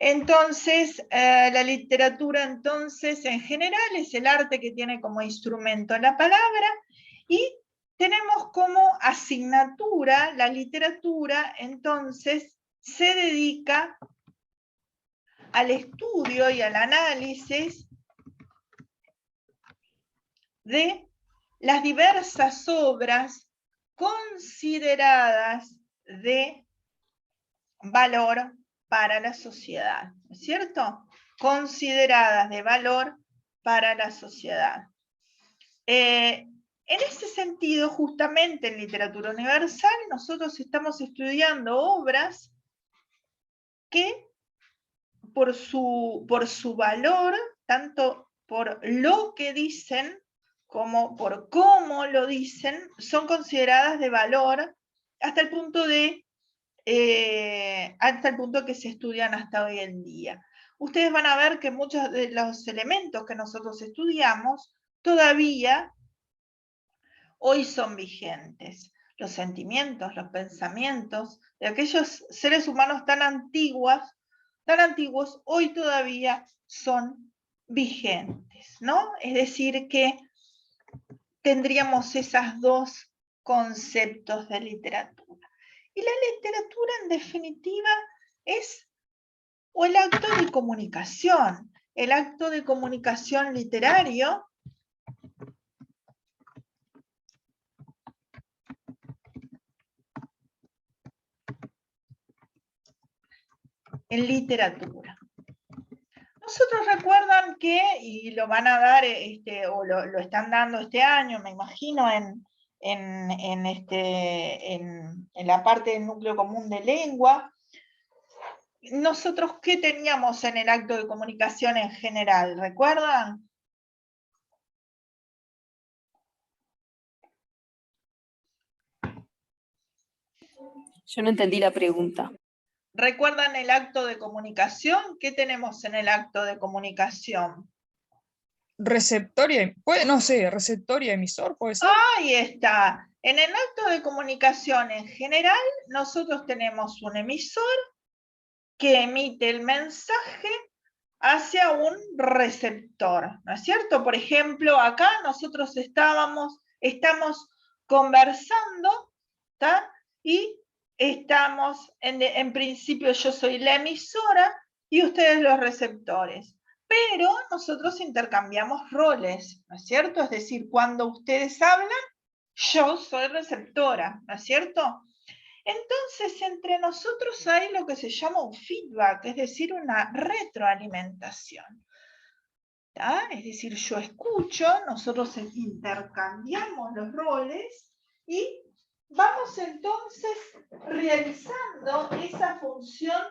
Entonces, la literatura, entonces, en general, es el arte que tiene como instrumento la palabra, y tenemos como asignatura la literatura, entonces, se dedica al estudio y al análisis de las diversas obras consideradas de valor para la sociedad, ¿no es cierto? Consideradas de valor para la sociedad. En ese sentido, justamente en literatura universal, nosotros estamos estudiando obras que por su valor, tanto por lo que dicen como por cómo lo dicen, son consideradas de valor hasta el punto que se estudian hasta hoy en día. Ustedes van a ver que muchos de los elementos que nosotros estudiamos todavía hoy son vigentes. Los sentimientos, los pensamientos de aquellos seres humanos tan antiguos, hoy todavía son vigentes, ¿no? Es decir, que tendríamos esos dos conceptos de literatura. Y la literatura, en definitiva, es el acto de comunicación literario, en literatura. Nosotros recuerdan que, y lo van a dar, o lo están dando este año, me imagino, en la parte del núcleo común de lengua. Nosotros, ¿qué teníamos en el acto de comunicación en general? ¿Recuerdan? Yo no entendí la pregunta. ¿Recuerdan el acto de comunicación? ¿Qué tenemos en el acto de comunicación? Receptor y, receptor y emisor, puede ser. Ahí está. En el acto de comunicación en general, nosotros tenemos un emisor que emite el mensaje hacia un receptor, ¿no es cierto? Por ejemplo, acá nosotros estamos conversando, ¿tá? Y estamos, en principio yo soy la emisora y ustedes los receptores. Pero nosotros intercambiamos roles, ¿no es cierto? Es decir, cuando ustedes hablan, yo soy receptora, ¿no es cierto? Entonces, entre nosotros hay lo que se llama un feedback, es decir, una retroalimentación. ¿Tá? Es decir, yo escucho, nosotros intercambiamos los roles y vamos entonces realizando esa función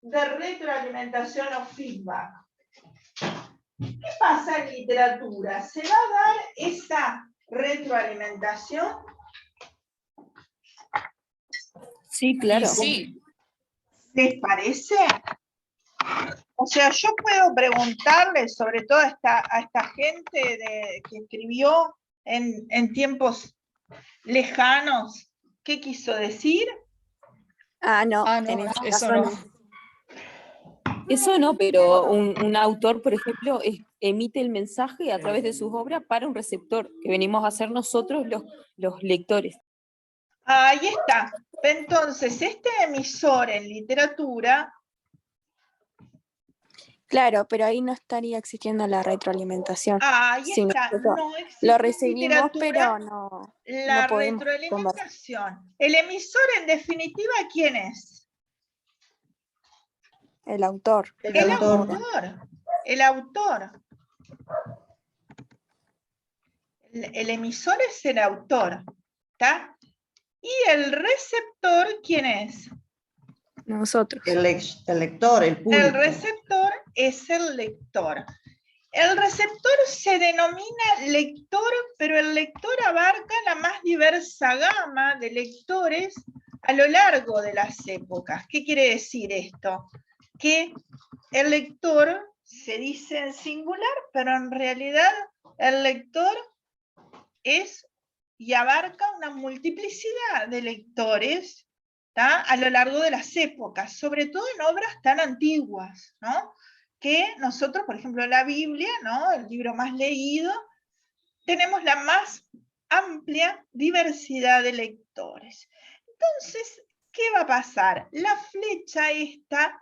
de retroalimentación o feedback. ¿Qué pasa en literatura? ¿Se va a dar esa retroalimentación? Sí, claro. Sí. ¿Les parece? O sea, yo puedo preguntarle, sobre todo a esta gente que escribió en tiempos lejanos, ¿qué quiso decir? No, Ah, no, en ese eso caso no. Eso no, pero un autor, por ejemplo, emite el mensaje a través de sus obras para un receptor, que venimos a hacer nosotros los lectores. Ahí está. Entonces, este emisor en literatura... Claro, pero ahí no estaría existiendo la retroalimentación. Ahí Sí, está. nosotros No existe lo en recibimos, pero literatura no la podemos conversar. retroalimentación. El emisor, en definitiva, ¿quién es? El autor. El autor. El emisor es el autor, ¿está? ¿Y el receptor quién es? Nosotros. El lector, el público. El receptor es el lector. El receptor se denomina lector, pero el lector abarca la más diversa gama de lectores a lo largo de las épocas. ¿Qué quiere decir esto? Que el lector se dice en singular, pero en realidad el lector es y abarca una multiplicidad de lectores ¿tá? A lo largo de las épocas, sobre todo en obras tan antiguas, ¿no? Que nosotros, por ejemplo, la Biblia, ¿no? El libro más leído, tenemos la más amplia diversidad de lectores. Entonces, ¿qué va a pasar? La flecha esta,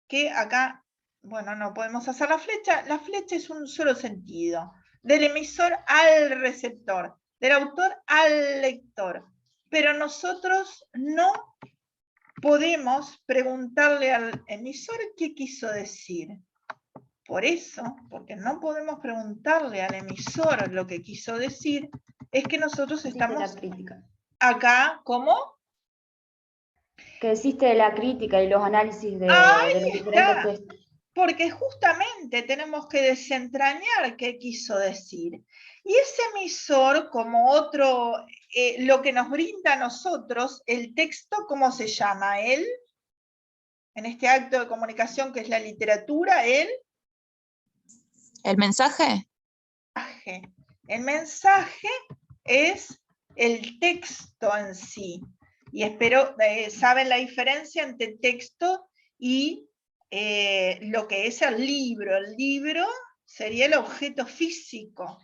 que acá, bueno, no podemos hacer la flecha es un solo sentido, del emisor al receptor, del autor al lector. Pero nosotros no podemos preguntarle al emisor qué quiso decir. Por eso, porque no podemos preguntarle al emisor lo que quiso decir, es que nosotros estamos la crítica. acá, ¿cómo? Que existe la crítica y los análisis de Ahí los está. diferentes textos. Porque justamente tenemos que desentrañar qué quiso decir. Y ese emisor, como otro, lo que nos brinda a nosotros, el texto, ¿cómo se llama? Él, en este acto de comunicación que es la literatura, él. ¿El mensaje? El mensaje es el texto en sí. Y espero, saben la diferencia entre texto y lo que es el libro. El libro sería el objeto físico,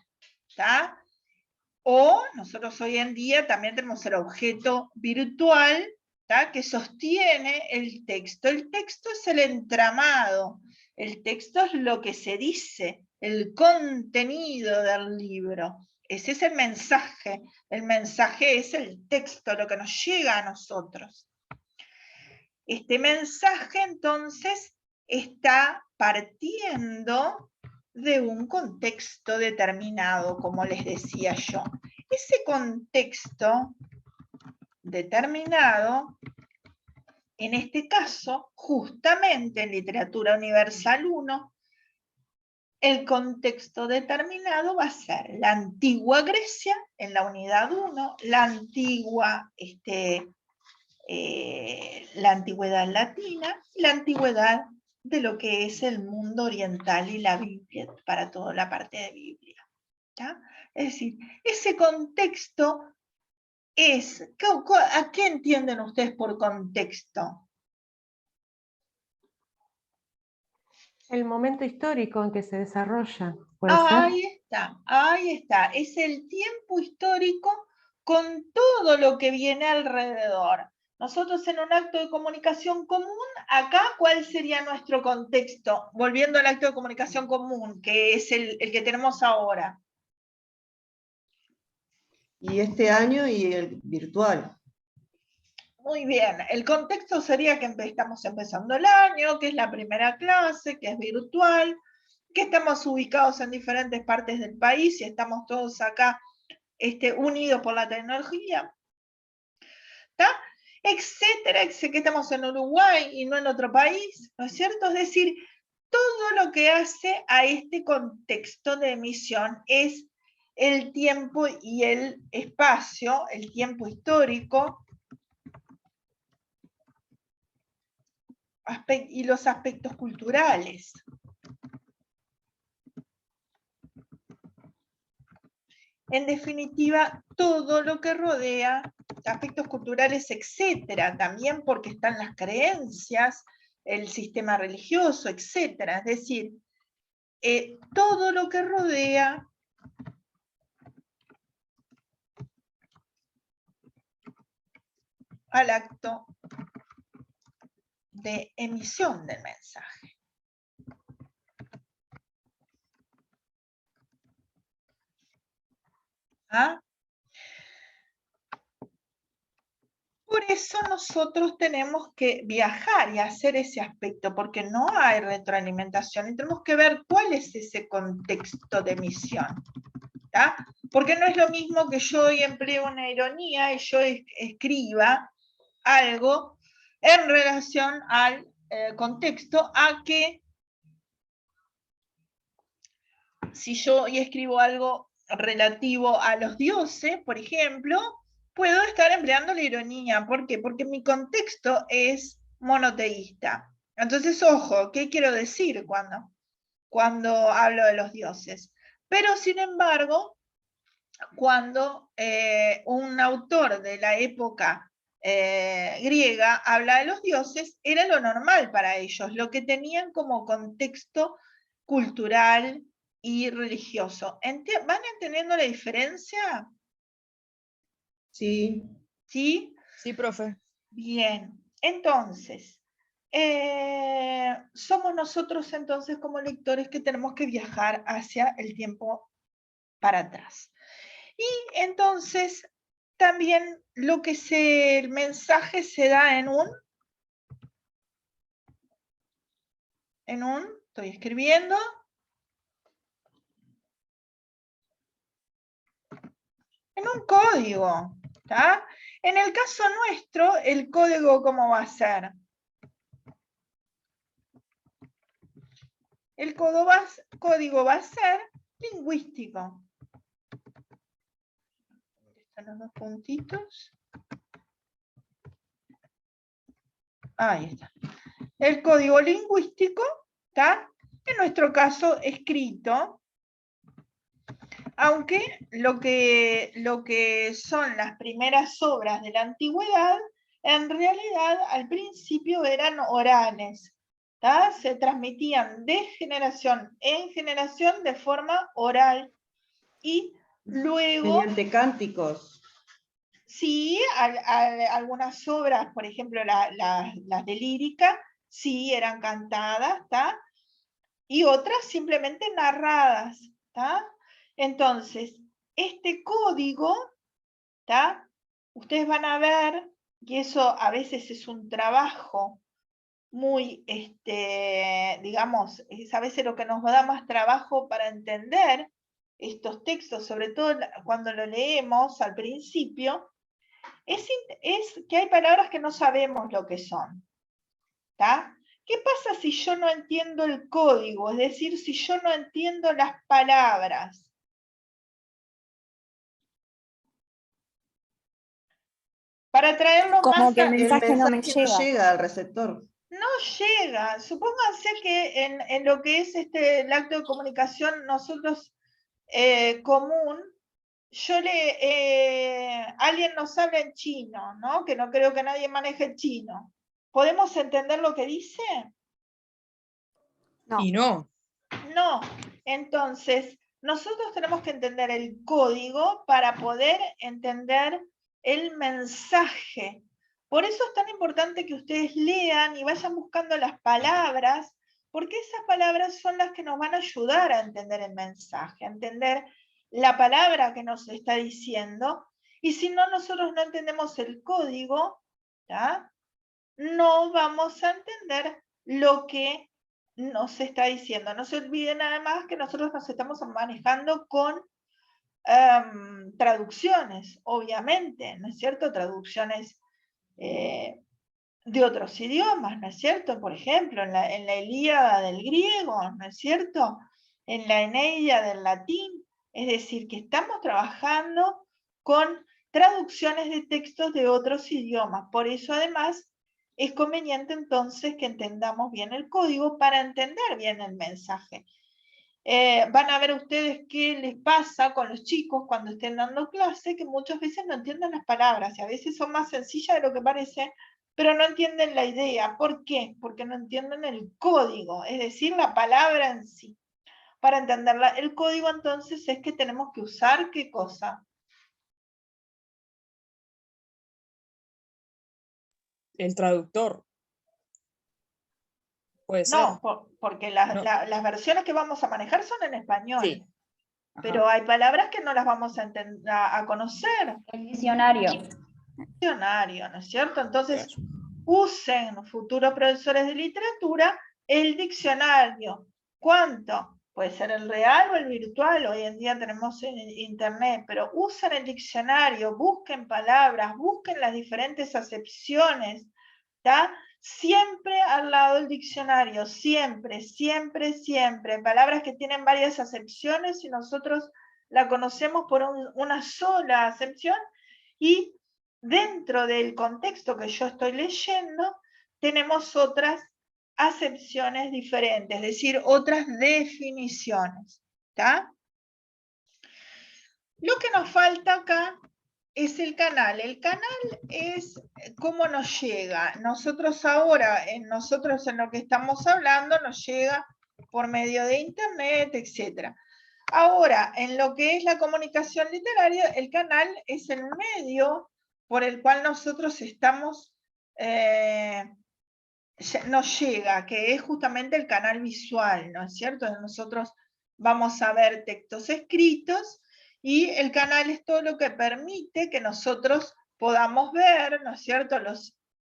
¿tá? O nosotros hoy en día también tenemos el objeto virtual, ¿tá? Que sostiene el texto. El texto es el entramado, el texto es lo que se dice, el contenido del libro. Ese es el mensaje es el texto, lo que nos llega a nosotros. Este mensaje entonces está partiendo de un contexto determinado, como les decía yo. Ese contexto determinado, en este caso, justamente en Literatura Universal 1, el contexto determinado va a ser la antigua Grecia, en la unidad 1, la antigüedad latina, la antigüedad de lo que es el mundo oriental y la Biblia, para toda la parte de Biblia. ¿Ya? Es decir, ese contexto es, ¿a qué entienden ustedes por contexto? El momento histórico en que se desarrolla, ¿puede ser? Ahí está. Es el tiempo histórico con todo lo que viene alrededor. Nosotros en un acto de comunicación común, acá, ¿cuál sería nuestro contexto? Volviendo al acto de comunicación común, que es el que tenemos ahora. Y este año y el virtual. Muy bien, el contexto sería que estamos empezando el año, que es la primera clase, que es virtual, que estamos ubicados en diferentes partes del país y estamos todos acá unidos por la tecnología, ¿tá? Etcétera, que estamos en Uruguay y no en otro país, ¿no es cierto? Es decir, todo lo que hace a este contexto de emisión es el tiempo y el espacio, el tiempo histórico, y los aspectos culturales. En definitiva, todo lo que rodea, aspectos culturales, etcétera, también porque están las creencias, el sistema religioso, etcétera. Es decir, todo lo que rodea al acto de emisión del mensaje. ¿Ah? Por eso nosotros tenemos que viajar y hacer ese aspecto, porque no hay retroalimentación y tenemos que ver cuál es ese contexto de emisión. ¿Tá? Porque no es lo mismo que yo hoy emplee una ironía y yo escriba algo en relación al contexto, a que si yo hoy escribo algo relativo a los dioses, por ejemplo, puedo estar empleando la ironía. ¿Por qué? Porque mi contexto es monoteísta. Entonces, ojo, ¿qué quiero decir cuando hablo de los dioses? Pero, sin embargo, cuando un autor de la época griega habla de los dioses, era lo normal para ellos, lo que tenían como contexto cultural y religioso. ¿Van entendiendo la diferencia? Sí. ¿Sí? Sí, profe. Bien, entonces, somos nosotros entonces como lectores que tenemos que viajar hacia el tiempo para atrás. Y entonces también el mensaje se da estoy escribiendo, en un código, ¿tá? En el caso nuestro, el código, ¿cómo va a ser? El código va a ser lingüístico. Están los dos puntitos. Ahí está. El código lingüístico está, en nuestro caso, escrito, aunque lo que son las primeras obras de la antigüedad, en realidad al principio eran orales, ¿tá? Se transmitían de generación en generación de forma oral y luego... Mediante cánticos. Sí, algunas obras, por ejemplo las de lírica, sí eran cantadas, ¿tá? Y otras simplemente narradas, ¿tá? Entonces, este código, ¿tá? Ustedes van a ver, y eso a veces es un trabajo muy, digamos, es a veces lo que nos da más trabajo para entender estos textos, sobre todo cuando lo leemos al principio, es que hay palabras que no sabemos lo que son. ¿Tá? ¿Qué pasa si yo no entiendo el código? Es decir, si yo no entiendo las palabras. Para traerlo Como más que el a... El mensaje no me mensaje no llega. llega al receptor. No llega. Supónganse que en lo que es el acto de comunicación nosotros común, alguien nos habla en chino, ¿no? Que no creo que nadie maneje el chino. ¿Podemos entender lo que dice? No. Y no. No. Entonces, nosotros tenemos que entender el código para poder entender el mensaje. Por eso es tan importante que ustedes lean y vayan buscando las palabras, porque esas palabras son las que nos van a ayudar a entender el mensaje, a entender la palabra que nos está diciendo. Y si no, nosotros no entendemos el código, ¿tá? No vamos a entender lo que nos está diciendo. No se olviden además que nosotros nos estamos manejando con traducciones, obviamente, ¿no es cierto? Traducciones de otros idiomas, ¿no es cierto? Por ejemplo, en la Ilíada del griego, ¿no es cierto? En la Eneida del latín. Es decir, que estamos trabajando con traducciones de textos de otros idiomas. Por eso, además, es conveniente entonces que entendamos bien el código para entender bien el mensaje. Van a ver ustedes qué les pasa con los chicos cuando estén dando clase, que muchas veces no entienden las palabras y a veces son más sencillas de lo que parece, pero no entienden la idea. ¿Por qué? Porque no entienden el código, es decir, la palabra en sí. Para entenderla, el código entonces es que tenemos que usar ¿qué cosa? El traductor. Puede ser. No, porque las versiones que vamos a manejar son en español. Sí. Ajá. Pero hay palabras que no las vamos a conocer. El diccionario. Diccionario, ¿no es cierto? Entonces, usen, futuros profesores de literatura, el diccionario. ¿Cuánto? Puede ser el real o el virtual, hoy en día tenemos en internet, pero usen el diccionario, busquen palabras, busquen las diferentes acepciones, ¿tá? Siempre al lado del diccionario, siempre, siempre, siempre. Palabras que tienen varias acepciones y nosotros la conocemos por una sola acepción y dentro del contexto que yo estoy leyendo tenemos otras acepciones diferentes, es decir, otras definiciones. ¿Tá? Lo que nos falta acá es el canal. El canal es cómo nos llega. Nosotros ahora, nosotros en lo que estamos hablando, nos llega por medio de internet, etc. Ahora, en lo que es la comunicación literaria, el canal es el medio por el cual nosotros estamos, nos llega, que es justamente el canal visual, ¿no es cierto? Nosotros vamos a ver textos escritos y el canal es todo lo que permite que nosotros podamos ver, ¿no es cierto?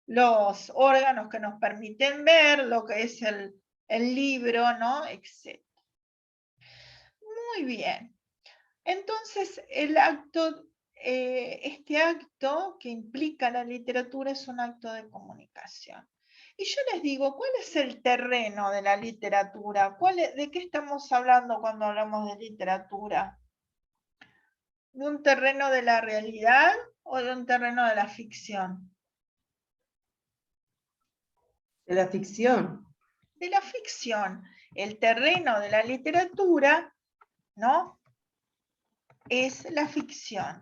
Los órganos que nos permiten ver, lo que es el libro, ¿no? Etc. Muy bien. Entonces, este acto que implica la literatura es un acto de comunicación. Y yo les digo, ¿cuál es el terreno de la literatura? ¿De qué estamos hablando cuando hablamos de literatura? ¿De un terreno de la realidad o de un terreno de la ficción? De la ficción. De la ficción. El terreno de la literatura, ¿no? Es la ficción.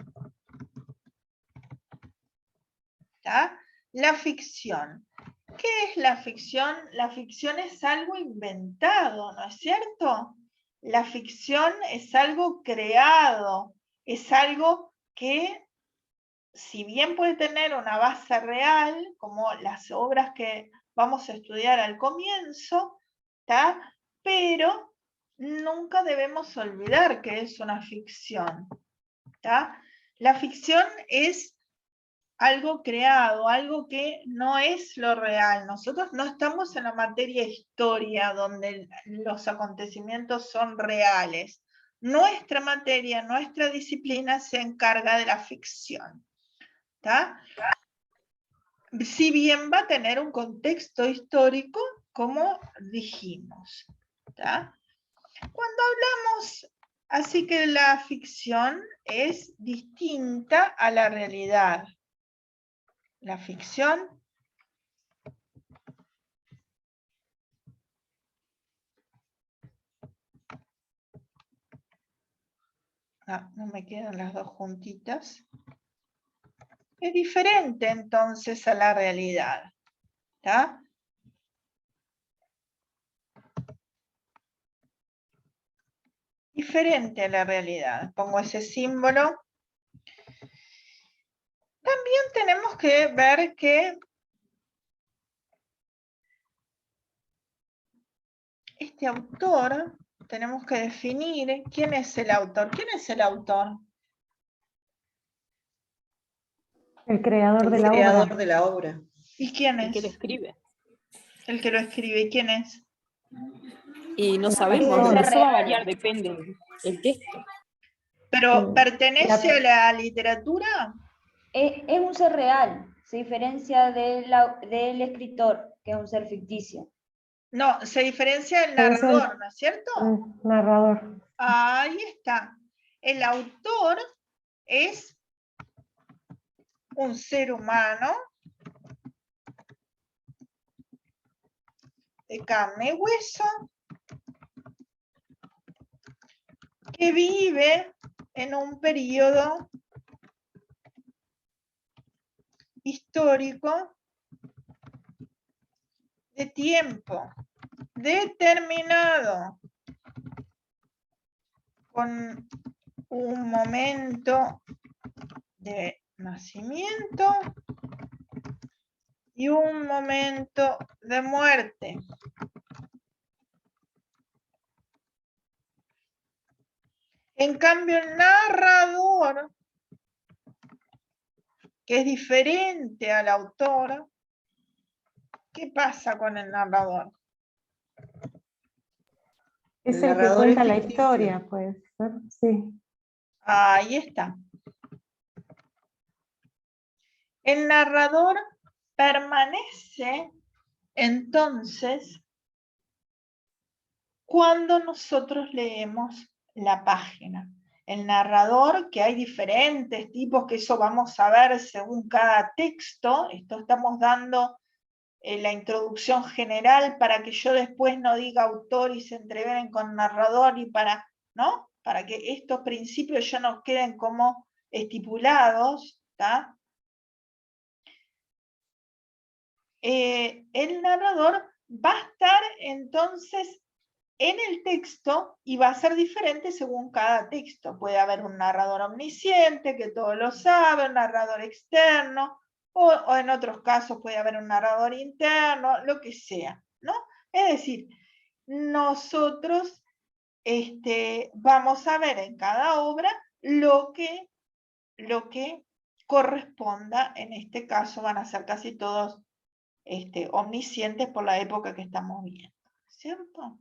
¿Está? La ficción. ¿Qué es la ficción? La ficción es algo inventado, ¿no es cierto? La ficción es algo creado, es algo que, si bien puede tener una base real, como las obras que vamos a estudiar al comienzo, ¿está? Pero nunca debemos olvidar que es una ficción, ¿está? La ficción es algo creado, algo que no es lo real. Nosotros no estamos en la materia historia donde los acontecimientos son reales. Nuestra materia, nuestra disciplina se encarga de la ficción. ¿Tá? Si bien va a tener un contexto histórico, como dijimos. ¿Tá? Cuando hablamos, así que la ficción es distinta a la realidad. La ficción no me quedan las dos juntitas. Es diferente entonces a la realidad. ¿Tá? Diferente a la realidad. Pongo ese símbolo. También tenemos que ver que este autor, tenemos que definir quién es el autor. ¿Quién es el autor? El creador de El la creador obra. de la obra. ¿Y quién El que lo es? escribe. El que lo escribe. ¿Y quién es? Y no La sabemos, persona. eso va a variar, depende del texto. ¿Pero Sí. pertenece a la literatura? Es un ser real, se diferencia del escritor, que es un ser ficticio. No, se diferencia del Es el narrador, ¿no es cierto? narrador. Ahí está. El autor es un ser humano de carne y hueso que vive en un periodo histórico de tiempo determinado con un momento de nacimiento y un momento de muerte. En cambio, el narrador, que es diferente al autor, ¿qué pasa con el narrador? Es El el que narrador cuenta es la ficticio. historia, puede ser. Sí. Ahí está. El narrador permanece entonces cuando nosotros leemos la página. El narrador, que hay diferentes tipos, que eso vamos a ver según cada texto. Esto estamos dando la introducción general para que yo después no diga autor y se entreveren con narrador y para, ¿no? Para que estos principios ya nos queden como estipulados, ¿tá? El narrador va a estar entonces en el texto y va a ser diferente según cada texto. Puede haber un narrador omnisciente que todo lo sabe, un narrador externo, o en otros casos puede haber un narrador interno, lo que sea, ¿no? Es decir, nosotros vamos a ver en cada obra lo que corresponda. En este caso van a ser casi todos omniscientes por la época que estamos viendo, ¿cierto?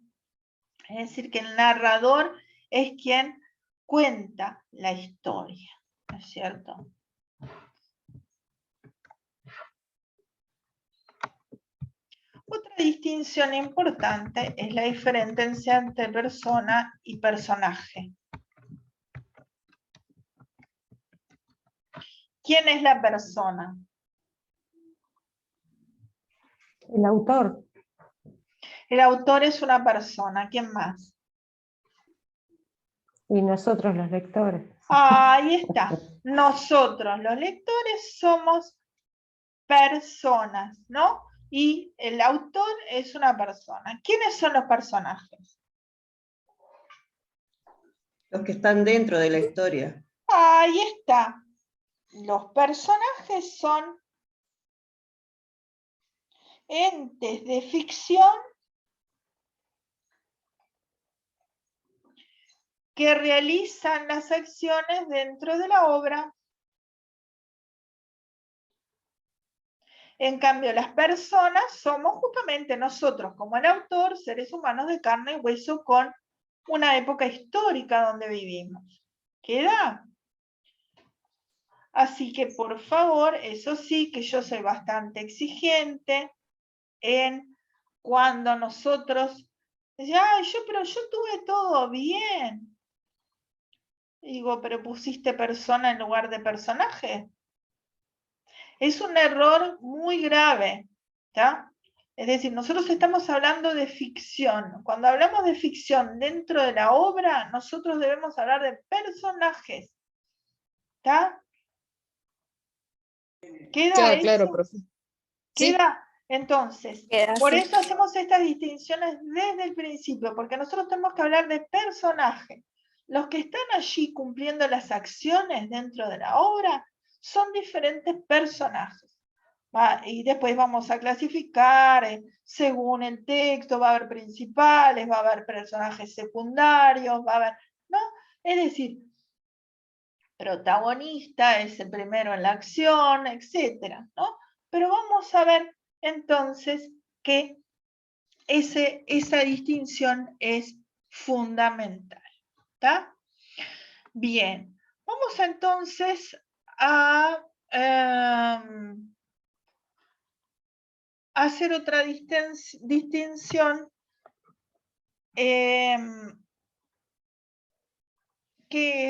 Es decir, que el narrador es quien cuenta la historia, ¿no es cierto? Otra distinción importante es la diferencia entre persona y personaje. ¿Quién es la persona? El autor. El autor es una persona. ¿Quién más? Y nosotros los lectores. Ahí está. Nosotros, los lectores, somos personas, ¿no? Y el autor es una persona. ¿Quiénes son los personajes? Los que están dentro de la historia. Ahí está. Los personajes son entes de ficción que realizan las acciones dentro de la obra. En cambio, las personas somos justamente nosotros, como el autor, seres humanos de carne y hueso con una época histórica donde vivimos. ¿Queda? Así que, por favor, eso sí, que yo soy bastante exigente en cuando nosotros decimos, ay, pero yo tuve todo bien. Digo, pero pusiste persona en lugar de personaje. Es un error muy grave, ¿tá? Es decir, nosotros estamos hablando de ficción. Cuando hablamos de ficción dentro de la obra, nosotros debemos hablar de personajes, ¿tá? Queda claro, profe. Queda, entonces, Queda por así. eso hacemos estas distinciones desde el principio, porque nosotros tenemos que hablar de personajes. Los que están allí cumpliendo las acciones dentro de la obra son diferentes personajes. Y después vamos a clasificar según el texto, va a haber principales, va a haber personajes secundarios, va a haber, ¿no? Es decir, protagonista es el primero en la acción, etcétera, ¿no? Pero vamos a ver entonces que esa distinción es fundamental, ¿está? Bien, vamos entonces a hacer otra distinción que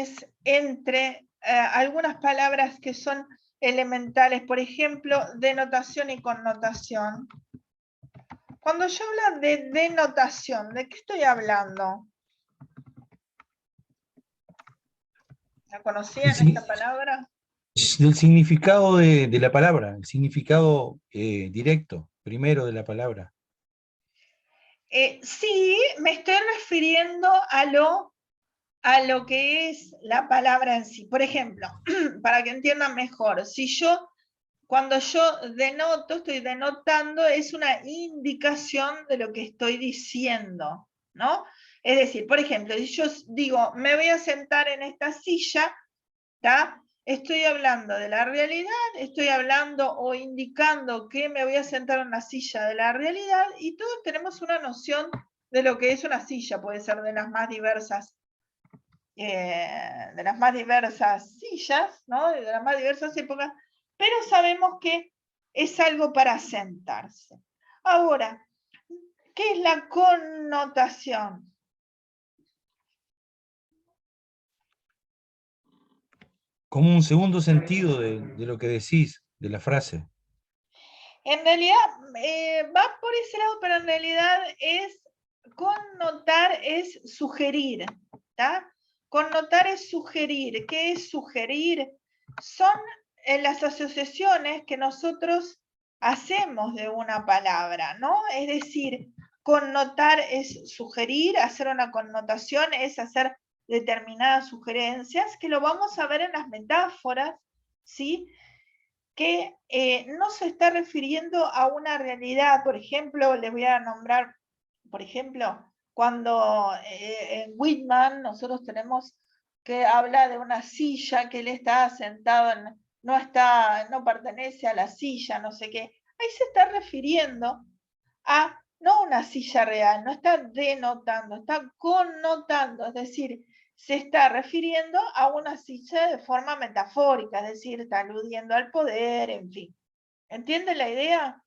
es entre algunas palabras que son elementales, por ejemplo, denotación y connotación. Cuando yo hablo de denotación, ¿de qué estoy hablando? ¿La conocían esta palabra? Del significado de la palabra, el significado directo, primero de la palabra. Sí, me estoy refiriendo a lo que es la palabra en sí. Por ejemplo, para que entiendan mejor, cuando yo denoto, estoy denotando, es una indicación de lo que estoy diciendo, ¿no? Es decir, por ejemplo, si yo digo, me voy a sentar en esta silla, ¿tá? Estoy hablando de la realidad, estoy hablando o indicando que me voy a sentar en la silla de la realidad, y todos tenemos una noción de lo que es una silla, puede ser de las más diversas sillas, ¿no? De las más diversas épocas, pero sabemos que es algo para sentarse. Ahora, ¿qué es la connotación? Como un segundo sentido de lo que decís, de la frase. En realidad va por ese lado, pero en realidad connotar es sugerir, ¿tá? Connotar es sugerir. ¿Qué es sugerir? Son las asociaciones que nosotros hacemos de una palabra, ¿no? Es decir, connotar es sugerir, hacer una connotación es hacer determinadas sugerencias, que lo vamos a ver en las metáforas, ¿sí? Que no se está refiriendo a una realidad. Por ejemplo, les voy a nombrar, por ejemplo, cuando en Whitman nosotros tenemos que habla de una silla que él está sentado en, no pertenece a la silla, no sé qué. Ahí se está refiriendo a no una silla real, no está denotando, está connotando, es decir, se está refiriendo a una silla de forma metafórica, es decir, está aludiendo al poder, en fin. ¿Entienden la idea?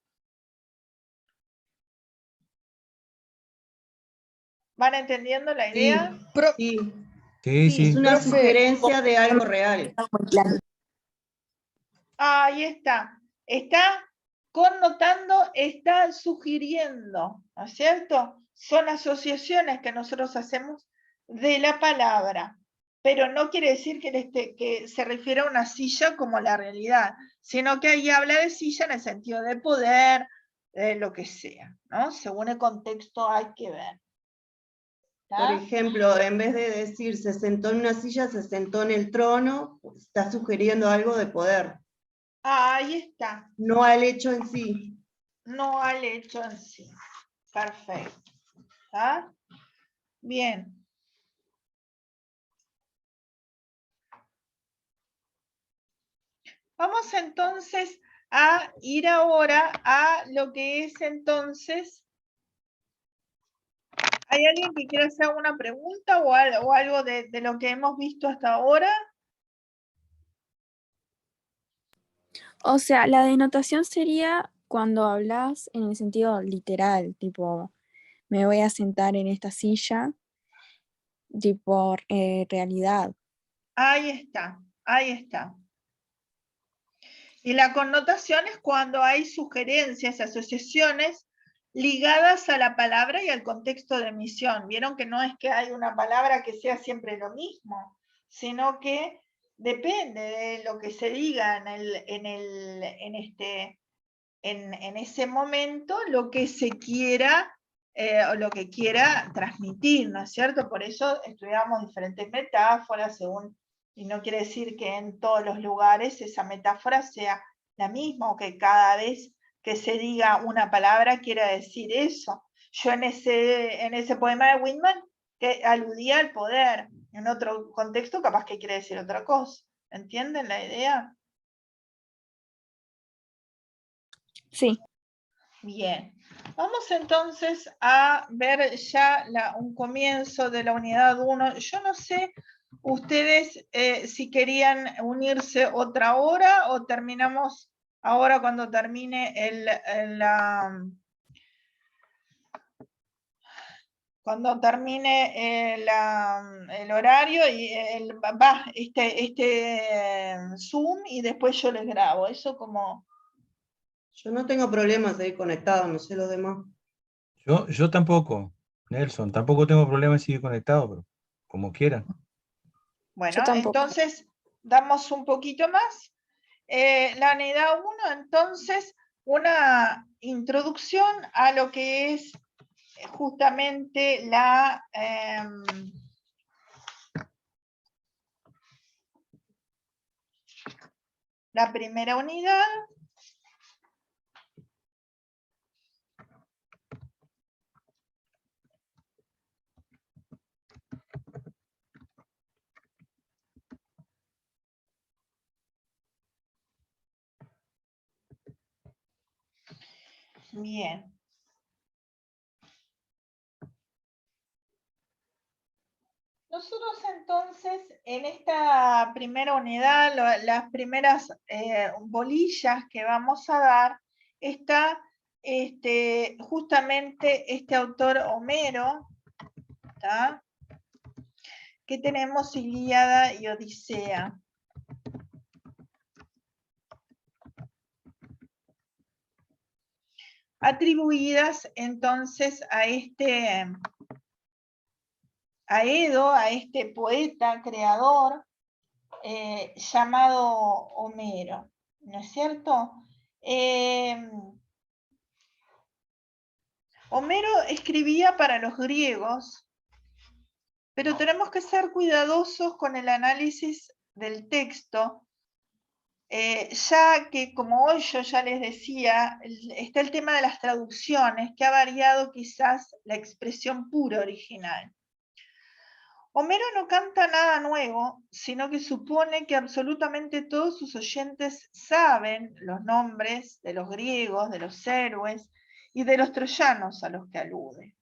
¿Van entendiendo la Sí, idea? sí, Sí, Sí. es sí. una Profe. sugerencia de algo real. Ahí está. Está connotando, está sugiriendo, ¿no es cierto? Son asociaciones que nosotros hacemos de la palabra, pero no quiere decir que se refiere a una silla como la realidad, sino que ahí habla de silla en el sentido de poder, de lo que sea, ¿no? Según el contexto hay que ver. Por ¿Está? ejemplo, en vez de decir se sentó en una silla, se sentó en el trono, está sugiriendo algo de poder, Ahí está. no al hecho en sí. No al hecho en sí. Perfecto. ¿Está? Bien. Vamos entonces a ir ahora a lo que es entonces. ¿Hay alguien que quiera hacer alguna pregunta o algo de lo que hemos visto hasta ahora? O sea, la denotación sería cuando hablas en el sentido literal, tipo, me voy a sentar en esta silla, tipo, realidad. Ahí está, ahí está. Y la connotación es cuando hay sugerencias, asociaciones ligadas a la palabra y al contexto de emisión. Vieron que no es que hay una palabra que sea siempre lo mismo, sino que depende de lo que se diga en ese momento, lo que se quiera o lo que quiera transmitir, ¿no es cierto? Por eso estudiamos diferentes metáforas según. Y no quiere decir que en todos los lugares esa metáfora sea la misma o que cada vez que se diga una palabra quiera decir eso. Yo en ese poema de Whitman que aludía al poder, en otro contexto capaz que quiere decir otra cosa. ¿Entienden la idea? Sí. Bien. Vamos entonces a ver ya un comienzo de la unidad 1. Yo no sé ustedes si querían unirse otra hora o terminamos ahora cuando termine cuando termine el horario y este Zoom y después yo les grabo. Eso como. Yo no tengo problemas de ir conectado, no sé los demás. Yo tampoco, Nelson, tampoco tengo problema en seguir conectado, pero como quieran. Bueno, Yo tampoco. entonces damos un poquito más. La unidad 1, entonces, una introducción a lo que es justamente la primera unidad. Bien. Nosotros entonces en esta primera unidad, las primeras bolillas que vamos a dar, está justamente este autor Homero, ¿tá? Que tenemos Ilíada y Odisea. Atribuidas entonces a Edo, a este poeta creador, llamado Homero, ¿no es cierto? Homero escribía para los griegos, pero tenemos que ser cuidadosos con el análisis del texto, ya que, como hoy yo ya les decía, está el tema de las traducciones, que ha variado quizás la expresión pura original. Homero no canta nada nuevo, sino que supone que absolutamente todos sus oyentes saben los nombres de los griegos, de los héroes y de los troyanos a los que alude.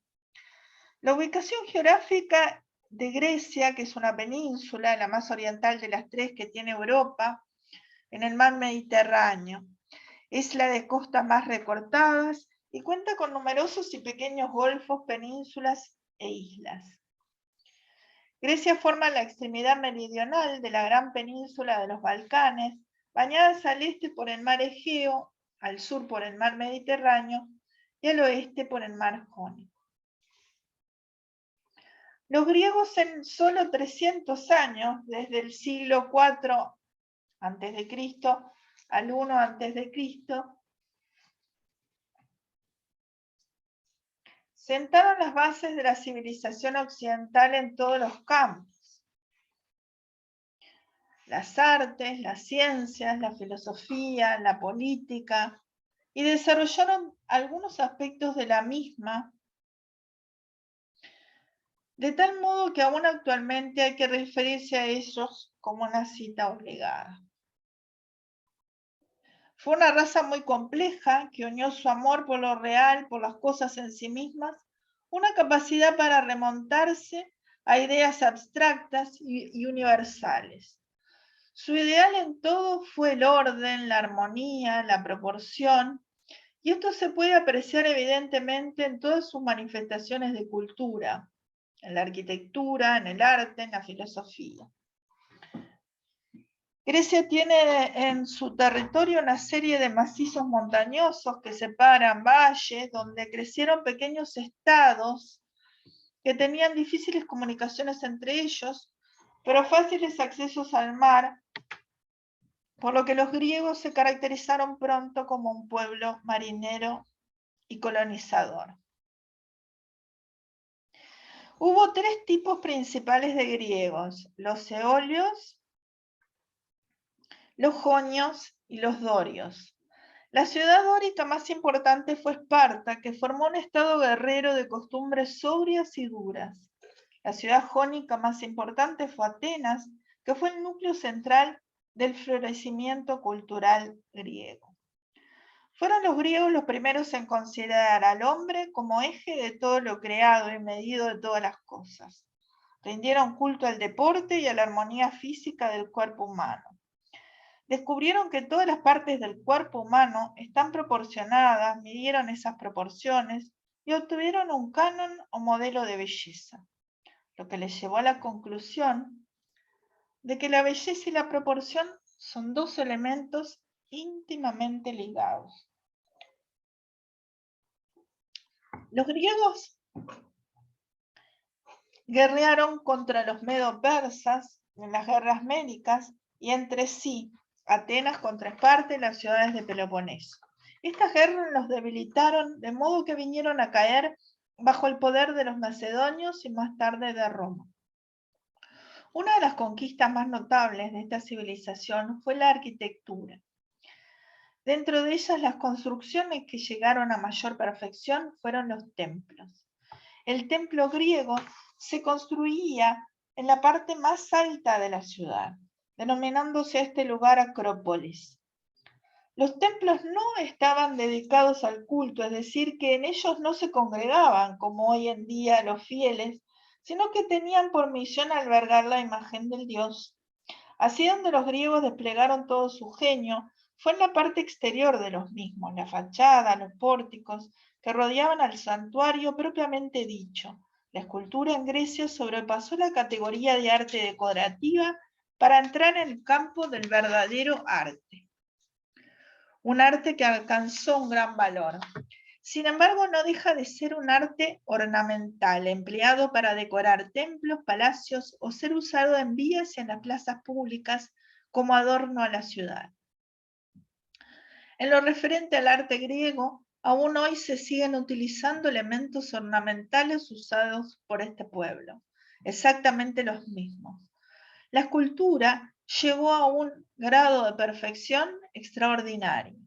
La ubicación geográfica de Grecia, que es una península, la más oriental de las tres que tiene Europa, en el mar Mediterráneo, es la de costas más recortadas y cuenta con numerosos y pequeños golfos, penínsulas e islas. Grecia forma la extremidad meridional de la gran península de los Balcanes, bañadas al este por el mar Egeo, al sur por el mar Mediterráneo y al oeste por el mar Jónico. Los griegos en solo 300 años, desde el siglo IV a.C. al 1 a.C., sentaron las bases de la civilización occidental en todos los campos. Las artes, las ciencias, la filosofía, la política, y desarrollaron algunos aspectos de la misma, de tal modo que aún actualmente hay que referirse a ellos como una cita obligada. Fue una raza muy compleja que unió su amor por lo real, por las cosas en sí mismas, una capacidad para remontarse a ideas abstractas y universales. Su ideal en todo fue el orden, la armonía, la proporción, y esto se puede apreciar evidentemente en todas sus manifestaciones de cultura, en la arquitectura, en el arte, en la filosofía. Grecia tiene en su territorio una serie de macizos montañosos que separan valles, donde crecieron pequeños estados que tenían difíciles comunicaciones entre ellos, pero fáciles accesos al mar, por lo que los griegos se caracterizaron pronto como un pueblo marinero y colonizador. Hubo tres tipos principales de griegos: los eolios, los jonios y los dorios. La ciudad dórica más importante fue Esparta, que formó un estado guerrero de costumbres sobrias y duras. La ciudad jónica más importante fue Atenas, que fue el núcleo central del florecimiento cultural griego. Fueron los griegos los primeros en considerar al hombre como eje de todo lo creado y medido de todas las cosas. Rindieron culto al deporte y a la armonía física del cuerpo humano. Descubrieron que todas las partes del cuerpo humano están proporcionadas, midieron esas proporciones y obtuvieron un canon o modelo de belleza, lo que les llevó a la conclusión de que la belleza y la proporción son dos elementos íntimamente ligados. Los griegos guerrearon contra los medo-persas en las guerras médicas y entre sí, Atenas contra Esparta y las ciudades de Peloponeso. Estas guerras los debilitaron de modo que vinieron a caer bajo el poder de los macedonios y más tarde de Roma. Una de las conquistas más notables de esta civilización fue la arquitectura. Dentro de ellas, las construcciones que llegaron a mayor perfección fueron los templos. El templo griego se construía en la parte más alta de la ciudad, denominándose a este lugar Acrópolis. Los templos no estaban dedicados al culto, es decir, que en ellos no se congregaban, como hoy en día los fieles, sino que tenían por misión albergar la imagen del dios. Así, donde los griegos desplegaron todo su genio fue en la parte exterior de los mismos, la fachada, los pórticos, que rodeaban al santuario propiamente dicho. La escultura en Grecia sobrepasó la categoría de arte decorativa para entrar en el campo del verdadero arte. Un arte que alcanzó un gran valor. Sin embargo, no deja de ser un arte ornamental, empleado para decorar templos, palacios o ser usado en vías y en las plazas públicas como adorno a la ciudad. En lo referente al arte griego, aún hoy se siguen utilizando elementos ornamentales usados por este pueblo, exactamente los mismos. La escultura llegó a un grado de perfección extraordinario.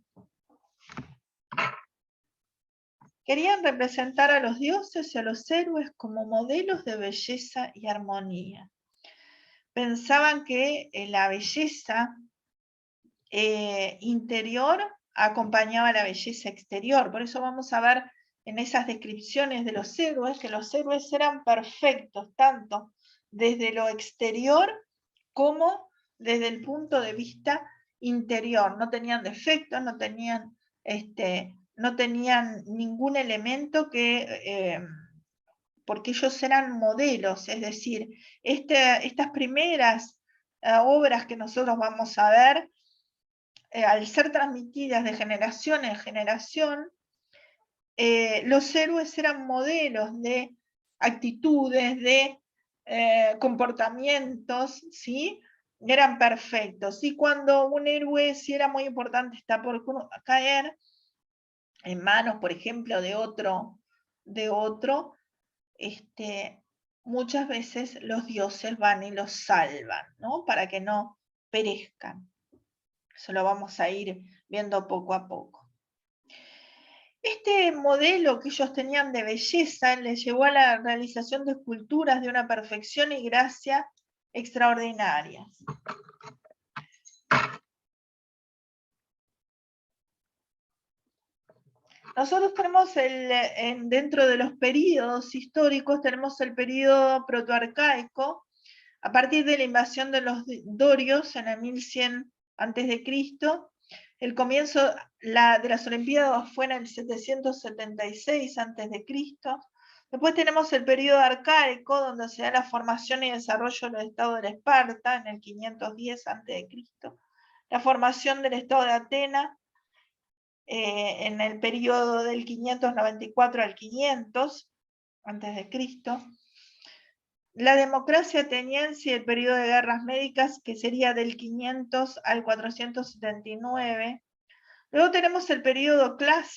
Querían representar a los dioses y a los héroes como modelos de belleza y armonía. Pensaban que la belleza interior acompañaba a la belleza exterior. Por eso vamos a ver en esas descripciones de los héroes que los héroes eran perfectos, tanto desde lo exterior como desde el punto de vista interior. No tenían defectos, no tenían ningún elemento que, porque ellos eran modelos, es decir, estas primeras obras que nosotros vamos a ver, al ser transmitidas de generación en generación, los héroes eran modelos de actitudes, de comportamientos, ¿sí? Eran perfectos. Y cuando un héroe, si era muy importante, está por caer en manos, por ejemplo, de otro, muchas veces los dioses van y los salvan, ¿no? Para que no perezcan. Eso lo vamos a ir viendo poco a poco. Este modelo que ellos tenían de belleza les llevó a la realización de esculturas de una perfección y gracia extraordinarias. Nosotros tenemos dentro de los períodos históricos, tenemos el período protoarcaico, a partir de la invasión de los dorios en el 1100 a.C., el comienzo de las Olimpiadas fue en el 776 a.C., después tenemos el período arcaico, donde se da la formación y desarrollo del estado de Esparta en el 510 a.C., la formación del estado de Atenas, en el periodo del 594 al 500 a.C., la democracia ateniense y el periodo de guerras médicas, que sería del 500 al 479. Luego tenemos el periodo clásico,